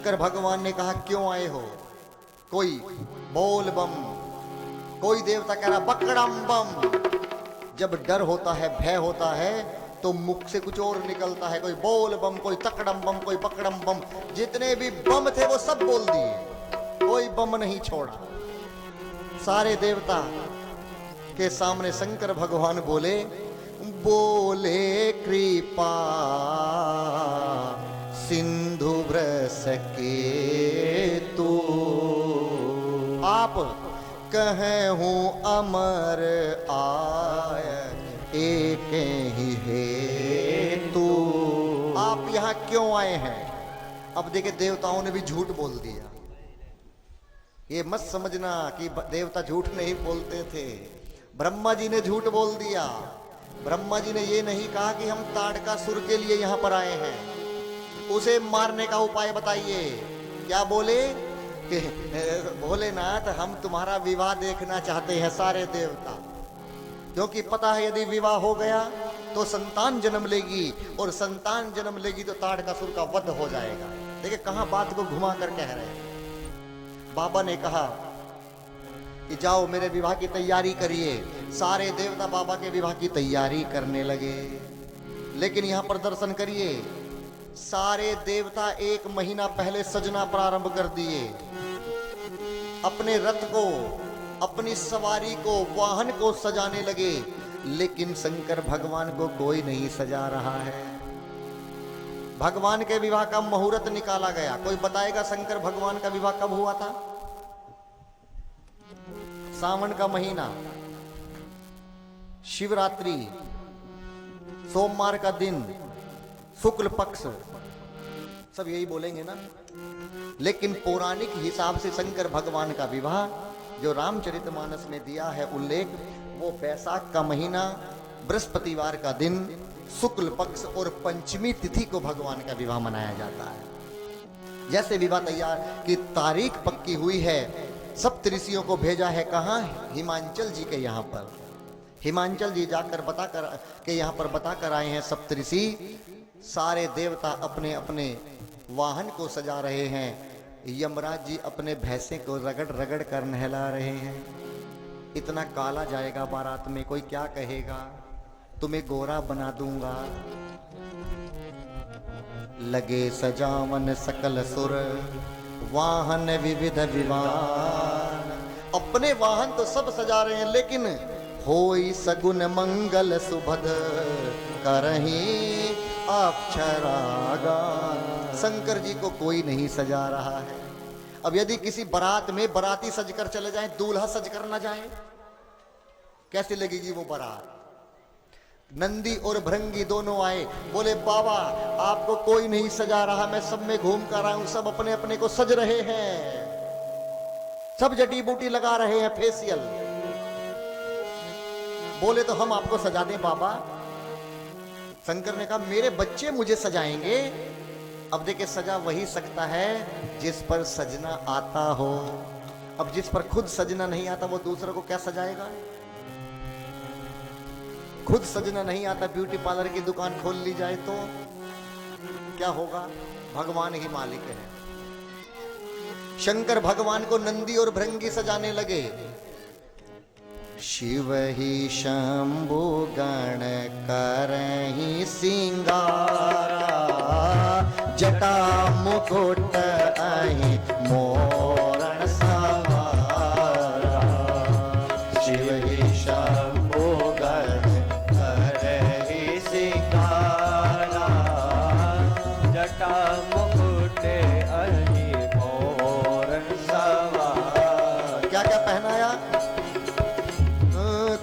शंकर भगवान ने कहा क्यों आए हो? कोई बोल बम, कोई देवता कह रहा बकड़म बम। जब डर होता है, भय होता है, तो मुख से कुछ और निकलता है। कोई बोल बम, कोई तकड़म बम, कोई बकड़म बम। जितने भी बम थे वो सब बोल दिए, कोई बम नहीं छोड़ा। सारे देवता के सामने शंकर भगवान बोले, बोले कृपा सिंधु ब्रस के तू, आप कहे हूं अमर आय एक ही है तू। आप यहां क्यों आए हैं? अब देखे देवताओं ने भी झूठ बोल दिया। ये मत समझना कि देवता झूठ नहीं बोलते थे। ब्रह्मा जी ने झूठ बोल दिया। ब्रह्मा जी ने ये नहीं कहा कि हम ताड़कासुर के लिए यहां पर आए हैं, उसे मारने का उपाय बताइए। क्या बोले कि भोलेनाथ हम तुम्हारा विवाह देखना चाहते हैं सारे देवता, क्योंकि पता है यदि विवाह हो गया तो संतान जन्म लेगी, और संतान जन्म लेगी तो ताड़कासुर का वध हो जाएगा। देखिए कहां बात को घुमा कर कह रहे हैं। बाबा ने कहा कि जाओ मेरे विवाह की तैयारी करिए। सारे देवता बाबा के विवाह की तैयारी करने लगे। लेकिन यहां पर दर्शन करिए, सारे देवता एक महीना पहले सजना प्रारंभ कर दिए। अपने रथ को, अपनी सवारी को, वाहन को सजाने लगे। लेकिन शंकर भगवान को कोई नहीं सजा रहा है। भगवान के विवाह का मुहूर्त निकाला गया। कोई बताएगा शंकर भगवान का विवाह कब हुआ था? सावन का महीना, शिवरात्रि, सोमवार का दिन, शुक्ल पक्ष, सब यही बोलेंगे ना। लेकिन पौराणिक हिसाब से शंकर भगवान का विवाह जो रामचरितमानस में दिया है उल्लेख, वो बैसाख का महीना, बृहस्पतिवार का दिन, शुक्ल पक्ष और पंचमी तिथि को भगवान का विवाह मनाया जाता है। जैसे विवाह तैयार की तारीख पक्की हुई है, सप्तऋषियों को भेजा है। कहाँ? हिमांचल जी के यहाँ पर। हिमांचल जी जाकर बताकर के यहाँ पर बताकर आए हैं सप्तऋषि। सारे देवता अपने अपने वाहन को सजा रहे हैं। यमराज जी अपने भैंसे को रगड़ रगड़ कर नहला रहे हैं। इतना काला जाएगा बारात में, कोई क्या कहेगा? तुम्हें गोरा बना दूंगा। लगे सजावन सकल सुर, वाहन विविध विवान। अपने वाहन तो सब सजा रहे हैं, लेकिन होई सगुन मंगल सुभद करहीं अक्षरागान। शंकर जी को कोई नहीं सजा रहा है। अब यदि किसी बारात में बाराती सजकर चले जाएं, दूल्हा सज कर ना जाए, कैसे लगेगी वो बारात? नंदी और भृंगी दोनों आए, बोले बाबा आपको कोई नहीं सजा रहा, मैं सब में घूम कर आया हूं, सब अपने अपने को सज रहे हैं, सब जड़ी बूटी लगा रहे हैं, फेशियल। बोले तो हम आपको सजा दें बाबा। शंकर ने कहा मेरे बच्चे मुझे सजाएंगे। अब देखे सजा वही सकता है जिस पर सजना आता हो। अब जिस पर खुद सजना नहीं आता वो दूसरों को क्या सजाएगा? खुद सजना नहीं आता, ब्यूटी पार्लर की दुकान खोल ली जाए तो क्या होगा? भगवान ही मालिक है। शंकर भगवान को नंदी और भृंगी सजाने लगे। शिव ही शंभु गण करहि सिंगारा, जटा मुकुट अहि मोरण सवारा। शिव ही शंभु गण करहि सिंगारा, जटा मुकुट अहि मोरण सवारा। क्या क्या पहनाया?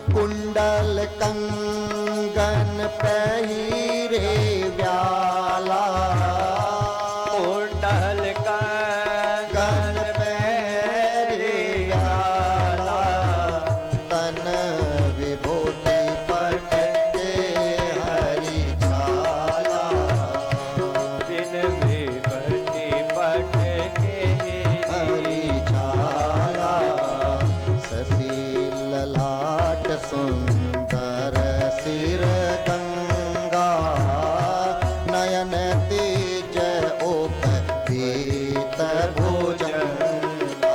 कुंडल कंगन पहिरे व्याला, कुंडल कंगन भुजंगा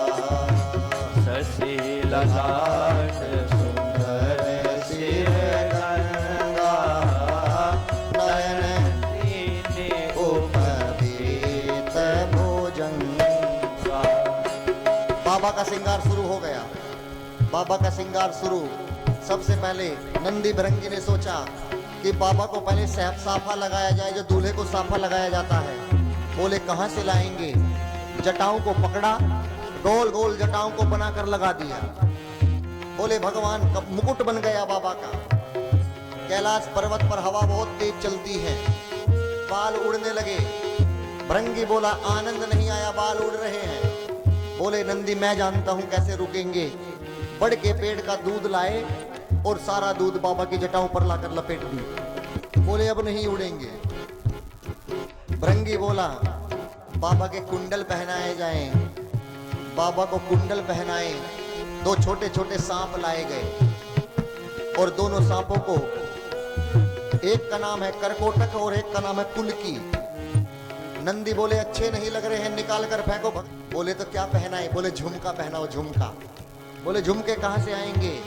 शशि ललाट सुंदर सिर गंगा नयन उपवीत भुजंगा। बाबा का श्रृंगार शुरू हो गया। बाबा का श्रृंगार शुरू। सबसे पहले नंदी भृंगी ने सोचा कि बाबा को पहले साफा लगाया जाए, जो दूल्हे को साफा लगाया जाता है। बोले कहां से लाएंगे? जटाओं को पकड़ा, गोल गोल जटाओं को बनाकर लगा दिया। बोले भगवान का मुकुट बन गया बाबा का। कैलाश पर्वत पर हवा बहुत तेज चलती है, बाल उड़ने लगे। भृंगी बोला आनंद नहीं आया, बाल उड़ रहे हैं। बोले नंदी मैं जानता हूं कैसे रुकेंगे। बड़ के पेड़ का दूध लाए और सारा दूध बाबा की जटाओं पर लाकर लपेट दी। बोले अब नहीं उड़ेंगे। भृंगी बोला बाबा के कुंडल पहनाए जाएं। बाबा को कुंडल पहनाए। दो छोटे छोटे सांप लाए गए और दोनों सांपों को, एक का नाम है करकोटक और एक का नाम है कुलकी। नंदी बोले अच्छे नहीं लग रहे हैं, निकाल कर फेंको। बोले तो क्या पहनाए? बोले झुमका पहनाओ, झुमका। बोले झुमके कहां से आएंगे?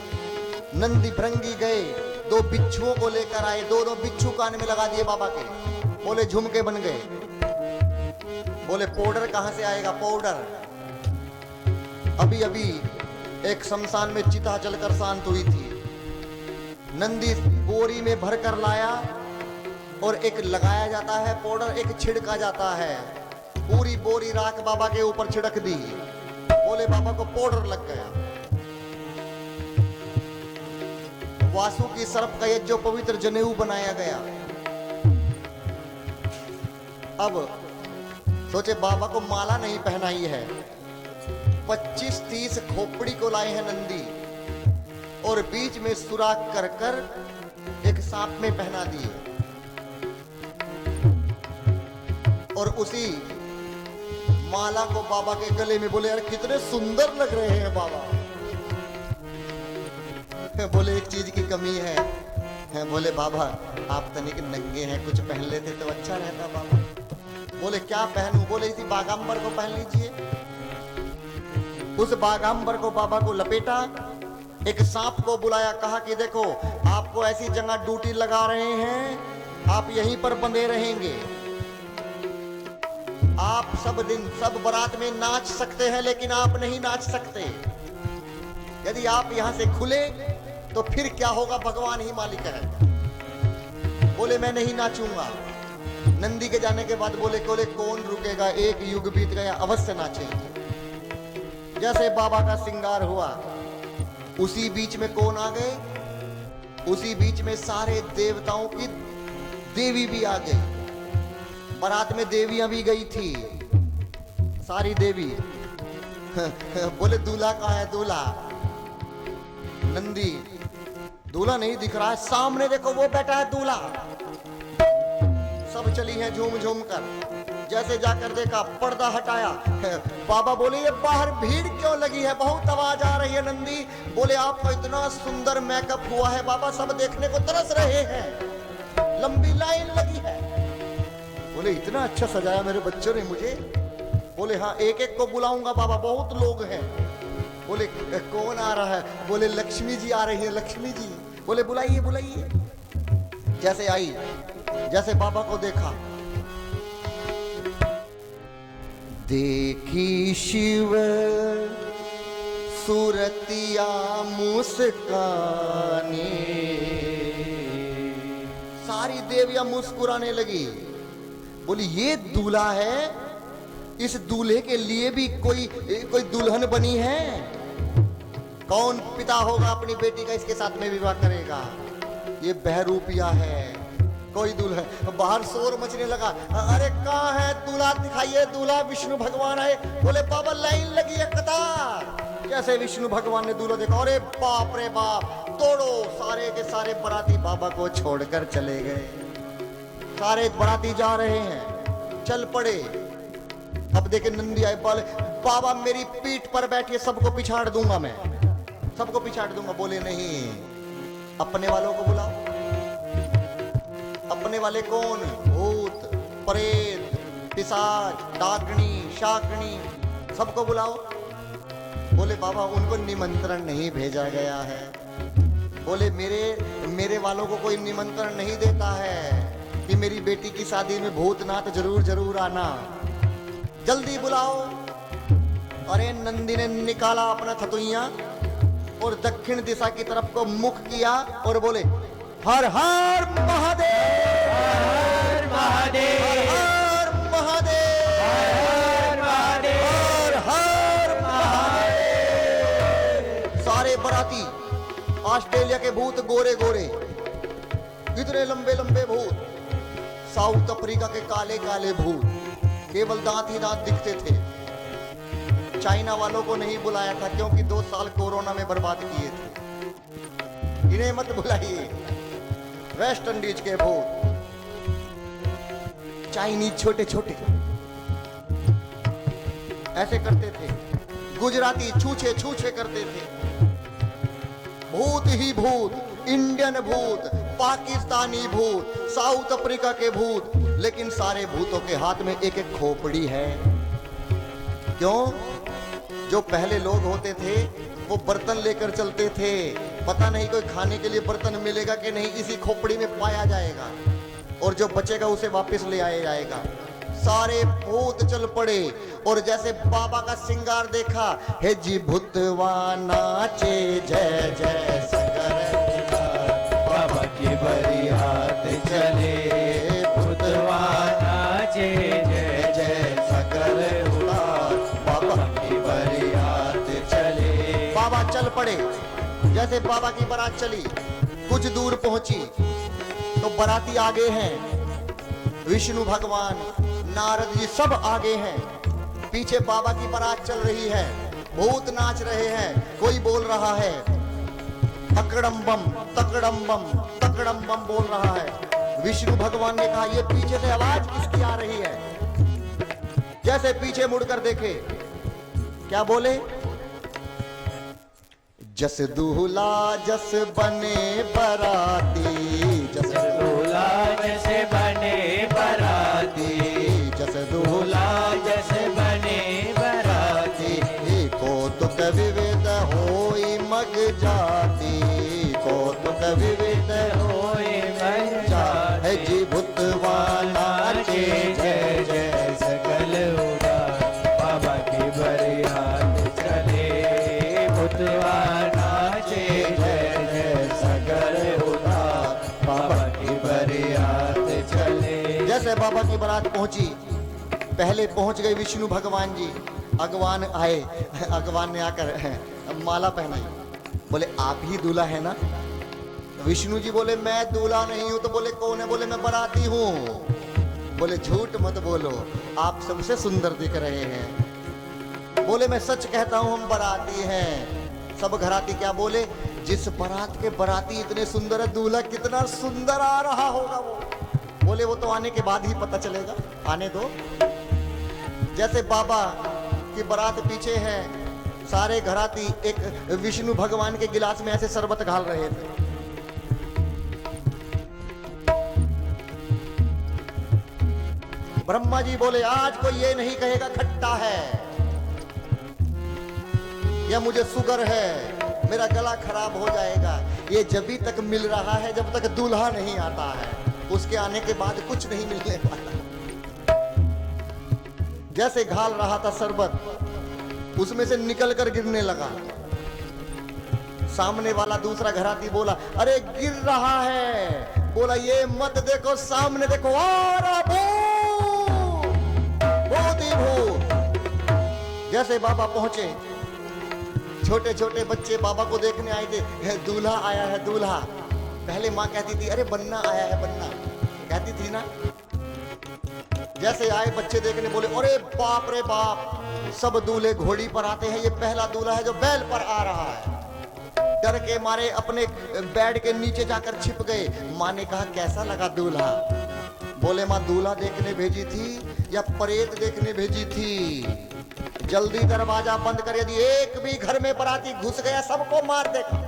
नंदी भृंगी गए, दो बिच्छुओं को लेकर आए, दोनों बिच्छू कान में लगा दिए बाबा के। बोले झुमके बन गए। बोले पाउडर कहां से आएगा? पाउडर। अभी अभी एक शमशान में चिता जलकर शांत हुई थी। नंदी बोरी में भर कर लाया और एक लगाया जाता है पाउडर, एक छिड़का जाता है। पूरी बोरी राख बाबा के ऊपर छिड़क दी। बोले बाबा को पाउडर लग गया। वासु की सर्प का जो पवित्र जनेऊ बनाया गया। अब सोचे बाबा को माला नहीं पहनाई है। 25-30 खोपड़ी को लाए हैं नंदी और बीच में सुराख कर कर एक सांप में पहना दिए और उसी माला को बाबा के गले में। बोले यार कितने सुंदर लग रहे हैं बाबा। बोले एक चीज की कमी है। बोले बाबा आप तनिक नंगे हैं, कुछ पहन लेते तो अच्छा रहता बाबा। बोले क्या पहनूं? बोले इसी बागांबर को पहन लीजिए। उस बागांबर को बाबा को लपेटा, एक सांप को बुलाया, कहा कि देखो आपको ऐसी जगह ड्यूटी लगा रहे हैं, आप यहीं पर बंधे रहेंगे। आप सब दिन सब बारात में नाच सकते हैं लेकिन आप नहीं नाच सकते। यदि आप यहां से खुले तो फिर क्या होगा भगवान ही मालिक है। बोले मैं नहीं नाचूंगा। नंदी के जाने के बाद बोले कौन रुकेगा? एक युग बीत गया, अवश्य नाचेंगे। जैसे बाबा का श्रृंगार हुआ उसी बीच में कौन आ गए? उसी बीच में सारे देवताओं की देवी भी आ गई। बारात में देवियां भी गई थी, सारी देवी। बोले दूल्हा कहाँ है? दूल्हा नंदी, दूल्हा नहीं दिख रहा है। सामने देखो वो बैठा है दूल्हा। सब चली हैं झूम झूम कर। जैसे जाकर देखा, पर्दा हटाया। बाबा बोले ये बाहर भीड़ क्यों लगी है? बहुत आवाज आ रही है। नंदी बोले आपका इतना सुंदर मेकअप हुआ है बाबा, सब देखने को तरस रहे हैं, लंबी लाइन लगी है। बोले इतना अच्छा सजाया मेरे बच्चों ने मुझे। बोले हाँ एक एक को बुलाऊंगा बाबा, बहुत लोग हैं। बोले कौन आ रहा है? बोले लक्ष्मी जी आ रही है, लक्ष्मी जी। बोले बुलाइए बुलाइए। जैसे आई, जैसे बाबा को देखा, देखी शिव सूरतिया मुस्कानी। सारी देवियां मुस्कुराने लगी। बोली ये दूल्हा है, इस दूल्हे के लिए भी कोई दुल्हन बनी है। कौन पिता होगा अपनी बेटी का इसके साथ में विवाह करेगा? ये बहरूपिया है, कोई दुल्हन। बाहर शोर मचने लगा, अरे कहाँ है दूल्हा? दिखाइए दूल्हा, विष्णु भगवान आए। बोले बाबा लाइन लगी है कतार। जैसे विष्णु भगवान ने दूल्हा देखा, अरे बाप रे बाप, तोड़ो। सारे के सारे बराती बाबा को छोड़कर चले गए। सारे बराती जा रहे हैं, चल पड़े। अब देखे नंदी आए, बोले बाबा मेरी पीठ पर बैठिए, सबको पिछाड़ दूंगा मैं, सबको पिछाड़ दूंगा। बोले नहीं, अपने वालों को बुलाओ। अपने वाले कौन? भूत, प्रेत, पिशाच, डाकनी, शाकनी, सबको बुलाओ। बोले बाबा उनको निमंत्रण नहीं भेजा गया है। बोले मेरे वालों को कोई निमंत्रण नहीं देता है कि मेरी बेटी की शादी में भूतनाथ जरूर आना, जल्दी बुलाओ। अरे नंदी ने निकाला अपना थतुइया और दक्षिण दिशा की तरफ को मुख किया और बोले हर हर महादेव, हर महादेव, हर महादेव, हर महादेव, हर महादेव। सारे बराती ऑस्ट्रेलिया के भूत, गोरे गोरे, इतने लंबे लंबे भूत, साउथ अफ्रीका के काले काले भूत, केवल दांत ही दांत दिखते थे। चाइना वालों को नहीं बुलाया था क्योंकि 2 साल कोरोना में बर्बाद किए थे, इन्हें मत बुलाइए। वेस्ट इंडीज के भूत, चाइनीज छोटे छोटे ऐसे करते थे, गुजराती छूछे छूछे करते थे। भूत ही भूत, इंडियन भूत, पाकिस्तानी भूत, साउथ अफ्रीका के भूत, लेकिन सारे भूतों के हाथ में एक एक खोपड़ी है। क्यों? जो पहले लोग होते थे वो बर्तन लेकर चलते थे, पता नहीं कोई खाने के लिए बर्तन मिलेगा कि नहीं, इसी खोपड़ी में पाया जाएगा और जो बचेगा उसे वापस ले आया जाएगा। सारे भूत चल पड़े और जैसे बाबा का श्रृंगार देखा, हे जी भूतवा नाचे जय जय सकर, बाबा की बरियात चले, भूतवा नाचे जय जय सकर उड़ार, बाबा की बरियात चले। बाबा चल पड़े। जैसे बाबा की बारात चली, कुछ दूर पहुंची तो बाराती आगे हैं, विष्णु भगवान, नारद जी सब आगे हैं, पीछे बाबा की बारात चल रही है, भूत नाच रहे हैं। कोई बोल रहा है तकड़म बम तकड़म बम तकड़म बम बोल रहा है। विष्णु भगवान ने कहा ये पीछे से आवाज किसकी आ रही है? जैसे पीछे मुड़कर देखे, क्या बोले? जस दूल्हा जस बने बराती, जस दूल्हा जैसे बने बराती, जस दूल्हा जैसे बने बराती, कौतुक विविध होई मग जाती, कौतुक विविध होए मर जाते। है जी भूतवा नाचे जय जय सकल उड़ार, बाबा की बरियात चले, भूतवा नाचे जय जय सकल उड़ार, बाबा की बरियात चले। जैसे बाबा की बारात पहुंची, पहले पहुंच गए विष्णु भगवान जी, अगवान आए, अगवान ने आकर माला पहनाई, बोले आप ही दूल्हा है ना? विष्णु जी बोले मैं दूल्हा नहीं हूं। तो बोले कौन है? बोले मैं बाराती हूं। बोले झूठ मत बोलो, आप सबसे सुंदर दिख रहे हैं। बोले मैं सच कहता हूं, हम बाराती हैं। सब घराती क्या बोले? जिस बारात के बाराती इतने सुंदर है, दूल्हा कितना सुंदर आ रहा होगा वो। बोले वो तो आने के बाद ही पता चलेगा, आने दो। जैसे बाबा की बारात पीछे है, सारे घराती एक विष्णु भगवान के गिलास में ऐसे शरबत घाल रहे थे। ब्रह्मा जी बोले आज कोई ये नहीं कहेगा खट्टा है या मुझे शुगर है, मेरा गला खराब हो जाएगा। ये जभी तक मिल रहा है जब तक दूल्हा नहीं आता है, उसके आने के बाद कुछ नहीं मिलने वाला। जैसे घाल रहा था शरबत, उसमें से निकल कर गिरने लगा। सामने वाला दूसरा घराती बोला अरे गिर रहा है। बोला ये मत देखो, सामने देखो, आ रहा भूत ही भूत। जैसे बाबा पहुंचे, छोटे छोटे बच्चे बाबा को देखने आए थे, दूल्हा आया है दूल्हा। पहले माँ कहती थी अरे बन्ना आया है बन्ना, कहती थी ना। जैसे आए बच्चे देखने, बोले अरे बाप रे बाप, सब दूल्हे घोड़ी पर आते हैं, ये पहला दूल्हा है जो बैल पर आ रहा है। डर के मारे अपने बेड के नीचे जाकर छिप गए। माँ ने कहा कैसा लगा दूल्हा? बोले माँ दूल्हा देखने भेजी थी या प्रेत देखने भेजी थी? जल्दी दरवाजा बंद कर, यदि एक भी घर में बराती घुस गया सबको मार देगा।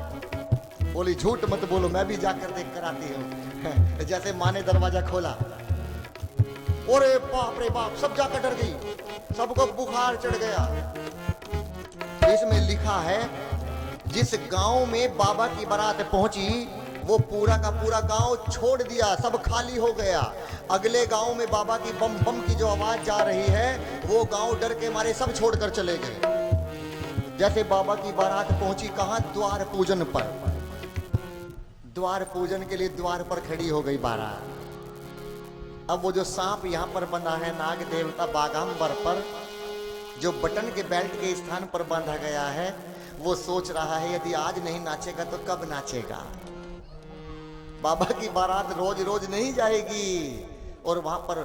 बोली झूठ मत बोलो, मैं भी जाकर देख कर आती हूँ। जैसे माँ ने दरवाजा खोला, अरे बाप रे बाप, सब जाकर डर गई। सबको बुखार चढ़ गया। इसमें लिखा है जिस गांव में बाबा की बारात पहुंची वो पूरा का पूरा गांव छोड़ दिया, सब खाली हो गया। अगले गांव में बाबा की बम बम की जो आवाज जा रही है वो गांव डर के मारे सब छोड़कर चले गए। जैसे बाबा की बारात पहुंची कहां? द्वार पूजन पर। द्वार पूजन के लिए द्वार पर खड़ी हो गई बारात। अब वो जो सांप यहां पर बंधा है नाग देवता बागांबर पर, जो बटन के बेल्ट के स्थान पर बांधा गया है, वो सोच रहा है यदि आज नहीं नाचेगा तो कब नाचेगा। बाबा की बारात रोज रोज नहीं जाएगी। और वहां पर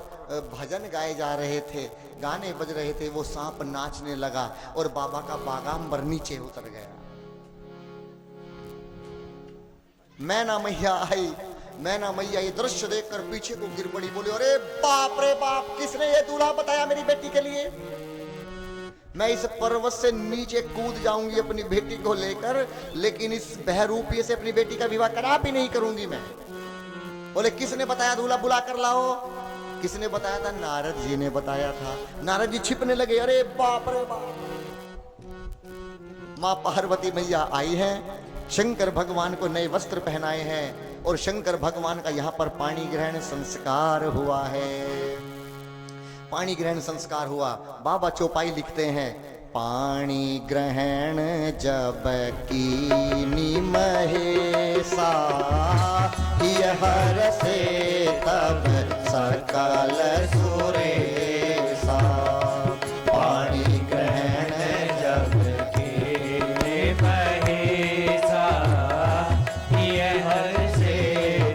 भजन गाए जा रहे थे, गाने बज रहे थे, वो सांप नाचने लगा और बाबा का बागांबर नीचे उतर गया। मैना मैया आई, मैना मैया ये दृश्य देखकर पीछे को गिर पड़ी, बोली अरे बाप रे बाप, किसने ये दूल्हा बताया मेरी बेटी के लिए? मैं इस पर्वत से नीचे कूद जाऊंगी अपनी बेटी को लेकर, लेकिन इस बहरूपी से अपनी बेटी का विवाह कदापि नहीं करूंगी मैं। बोले किसने बताया दूल्हा बुला कर लाओ? किसने बताया था? नारद जी ने बताया था। नारद जी छिपने लगे, अरे बाप रे बाप। मां पार्वती मैया आई हैं, शंकर भगवान को नए वस्त्र पहनाए हैं और शंकर भगवान का यहाँ पर पाणी ग्रहण संस्कार हुआ है। पाणी ग्रहण संस्कार हुआ। बाबा चौपाई लिखते हैं, पाणी ग्रहण जब कीनी महेशा, यह हरसे तब सकल सुरेशा। पाणी ग्रहण जब कीनी महेशा, यह हरसे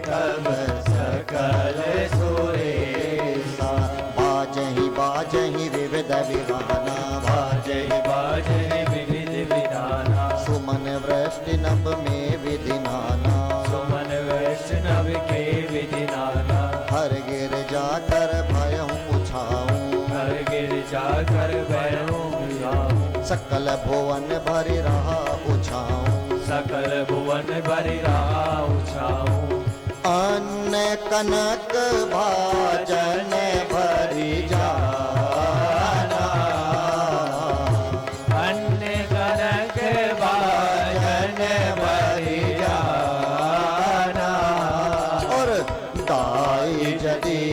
तब सकल सुरेशा। बाजहि बाजहि विविध विधाना, बाजहि बाजहि विविध विधाना। सुमन वृष्टि नभ में विधि नाना, सुमन वैष्णव के विधि नाना। हर गिर जाकर भयहूँ उछाऊं, हर गिर जाकर भयहूँ उछाऊं। सकल भुवन भरि रहा उछाऊं, सकल भुवन भरि रहा उछाऊं। अन्न कनक भाजन भरि जाना, अन्न कनक भाजन भरि जाना। और दाई जदी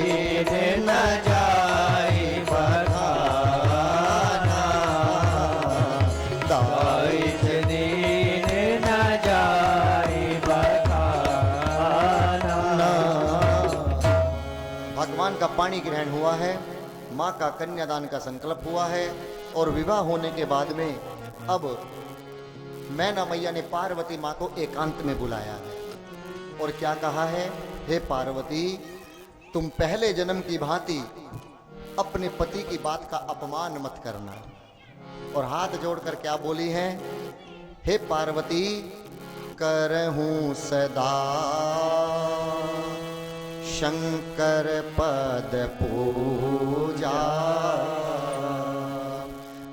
न जाई बखाना, दाई दीन न जाई बखाना। भगवान का पाणी ग्रहण हुआ है, माँ का कन्यादान का संकल्प हुआ है और विवाह होने के बाद में अब मैना मैया ने पार्वती माँ को एकांत में बुलाया है और क्या कहा है? हे पार्वती, तुम पहले जन्म की भांति अपने पति की बात का अपमान मत करना। और हाथ जोड़कर क्या बोली है? हे पार्वती, करहूं सदा शंकर पद पूजा,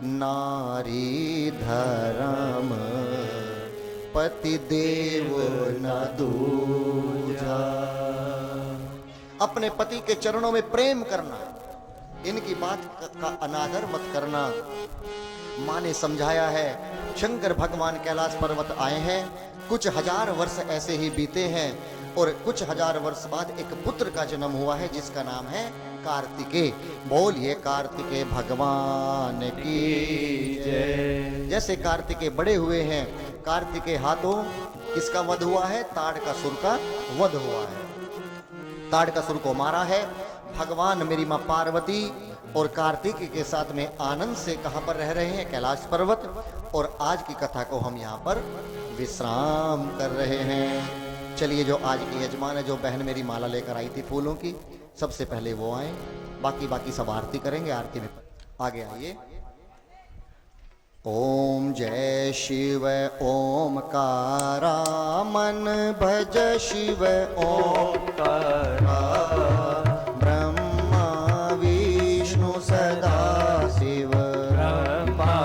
नारी धर्म पति देव न दूजा। अपने पति के चरणों में प्रेम करना, इनकी बात का अनादर मत करना। माँ ने समझाया है, शंकर भगवान कैलाश पर्वत आए हैं, कुछ हजार वर्ष ऐसे ही बीते हैं और कुछ हजार वर्ष बाद एक पुत्र का जन्म हुआ है जिसका नाम है कार्तिकेय। बोलिए कार्तिकेय भगवान की जय। जैसे कार्तिकेय बड़े हुए हैं, कार्तिकेय हाथों किसका वध हुआ है? ताड़कासुर का वध हुआ है। ताड़कासुर को मारा है। भगवान मेरी माँ पार्वती और कार्तिकेय के साथ में आनंद से कहां पर रह रहे हैं? कैलाश पर्वत। और आज की कथा को हम यहाँ पर विश्राम कर रहे हैं। चलिए, जो आज की यजमान है, जो बहन मेरी माला लेकर आई थी फूलों की, सबसे पहले वो आए, बाकी सब आरती करेंगे। आरती में आगे आइए। ओम जय शिव ओमकारा, मन भज शिव ओमकारा, ब्रह्मा विष्णु सदा शिव, ब्रह्मा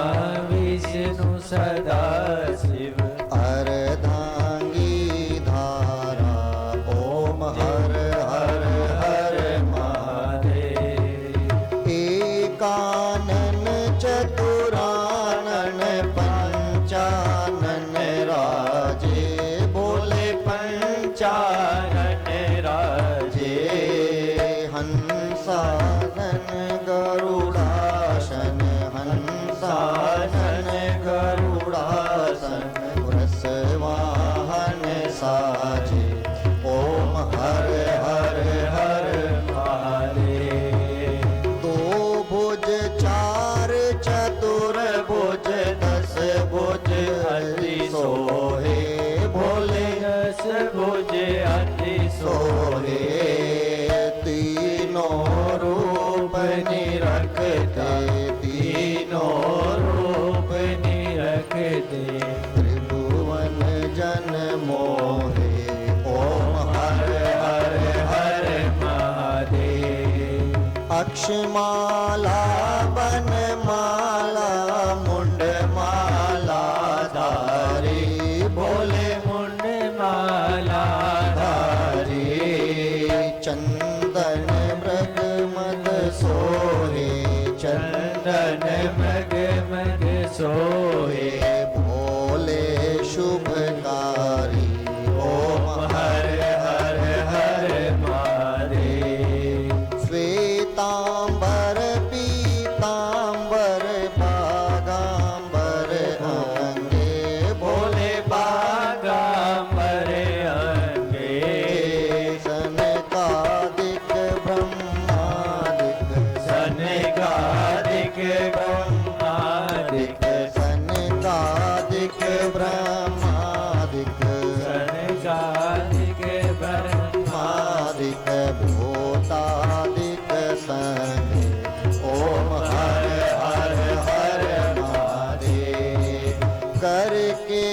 विष्णु सदा शिव। अर्धांगी धारा, ओम हर हर हर महादेव। एकानन वृक्षमाला वनमाला मुंडमाला धारी भोले मुंडमाला धारी चंदन मृग मद सोहे चंदन मग मग सोहे भोले शुभकारी ओम हर हर हर महादेव श्वेतांबर पीतांबर बागांबर अंगे भोले बागांबर अंगे सनकादिक ब्रह्मादिक सनकादिक ब्रह्मादिक सनकादिक ब्रह्मादिक सनकादिक मादिक भूतादिक संगे ओम हर हर हर महादेव करके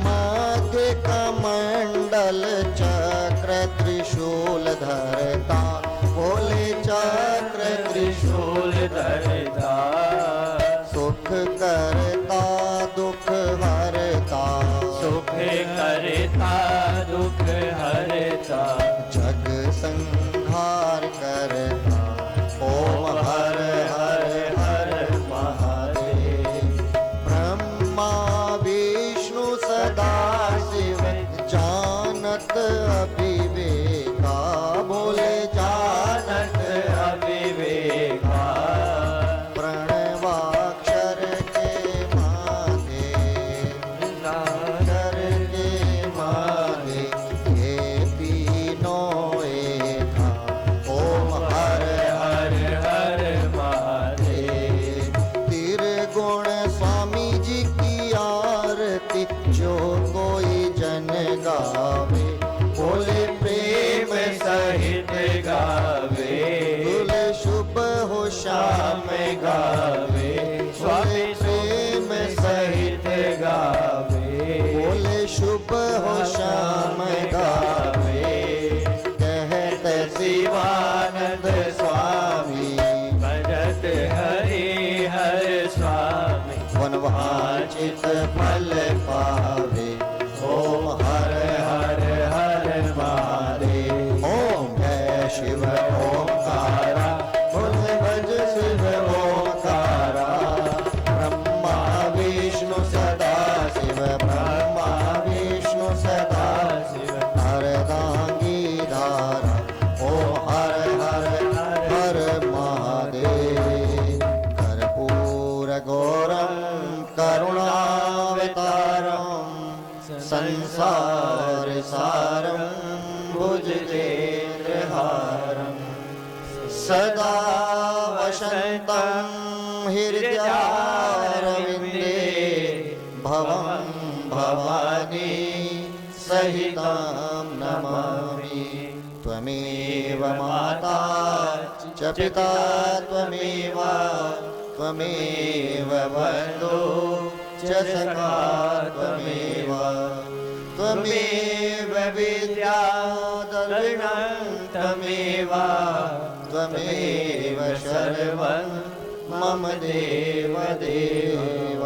मध्य कमंडल चक्र त्रिशूल धरता भोले चक्र त्रिशूल त्रिशूल धरता सुख करता दुख हरता सुख करता दुख हरता जग संहार करता ओम हर हर हर महादेव ब्रह्मा विष्णु सदा शिव जानत अविवेका भोले जानत अविवेका प्रणवाक्षर के मागे अक्षर के मागे ये तीनों एक ओम हर हर हर महादेव त्रिगुण स्वामी जी की आरती जो कोई जन गावे बोले प्रेम सहित गावे बोले शुभ हो शाम गावे स्वामी प्रेम सहित गावे बोले शुभ हो श्याम गावे कहते शिवानंद स्वामी भजत हरि हर स्वामी वनवांचित फल पावे ओम हर हर हर महादेव ओम जय शिव ओंकारा बोल भज शिव ओंकारा ब्रह्मा विष्णु सदा शिव ब्रह्मा विष्णु सदा शिव हरदांगी धारा ओम हर हर हर महादेव कर्पूर घोरम करुणावतारम संसार सारं भुजगेन्द्रहारं सदा वसन्तं हृदयारविन्दे भवं भवानी सहितं नमामि त्वमेव माता च पिता त्वमेव बन्धो च सखा त्वमेव त्वमेव विद्या दर्शनं त्वमेव सर्वं मम देव देव